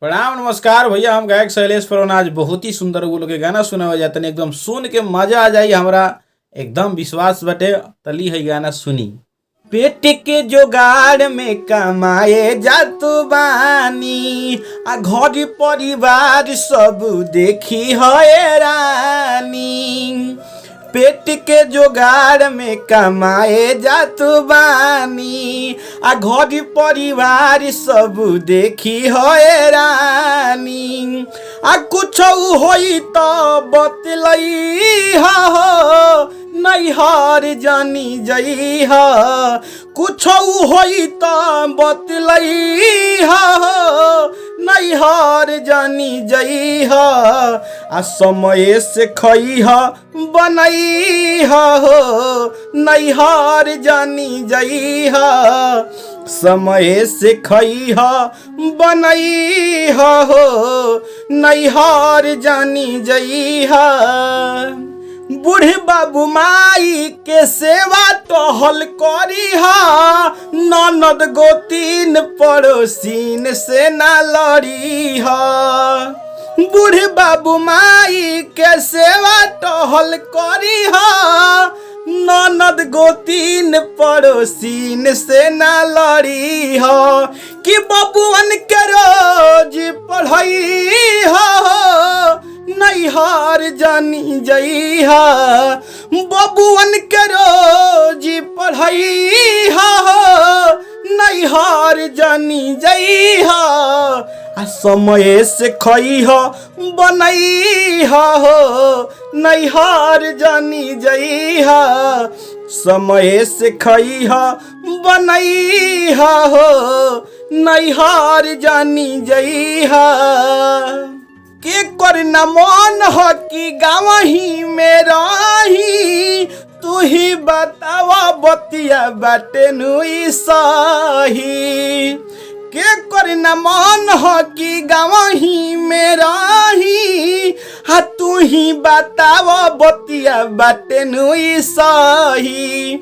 प्रणाम नमस्कार भैया। हम गायक शैलेश परवन आज बहुत ही सुंदर वो लोग के गाना सुनावे जाते हैं, एकदम सुन के मजा आ जाई। हमरा एकदम विश्वास बटे तली है गाना सुनी। पेट के जोगाड़ में कमाए जातु बानी, आ घर परिवार सब देखी हैरानी। पेट के जोगाड़ में कमाए जातु बानी, आ घर परिवार सब देखी हैरानी। आ कुछ होई तो बतलई हो, नैहर जानी जई हो। कुछ होई तो बतलई हो, नैहर जानी जई हो। आ समय से खई हो बनई हो, नैहर जानी जई हो। समय से खई हो बनई हो, नैहर जानी जई हो। बूढ़े बाबू माई के सेवा टहल करी हा, ननद गोतीन पड़ोसीन से ना लड़ी हा। बूढ़े बाबू माई के सेवा टहल करी हा, ननद गोतीन पड़ोसीन से ना लड़ी हो। कि बबुअन के रोज पढ़ई हो, नैहर जानी जई हो। बबुअन के रोज पढ़ई हो, नैहर जानी जई हो। आ समय से खई हो बनई हो, नैहर जानी जई हो। समय से खई हो बनई हो, नैहर जानी जई हो। के कर न मन हो कि गावही में रही, तू ही बतावा बतिया बाटे नुई सही। के कर न मन हो कि गावही में रही, हा तू ही बतावा बतिया बाटे नुई सही।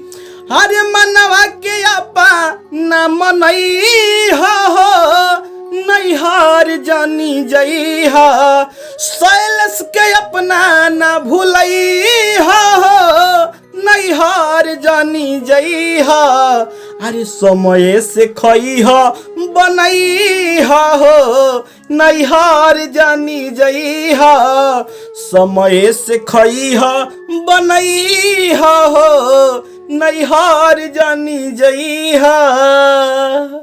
हरे मनवा के अपा न मनई हो, नैहर जानी जई हो। शैलेश के अपना न भूलई हो, नैहर जानी जई हो। अरे समय से खई हो बनई हो, नैहर जानी जई हो। समय से खई हो बनई हो, नैहर जानी जई हो।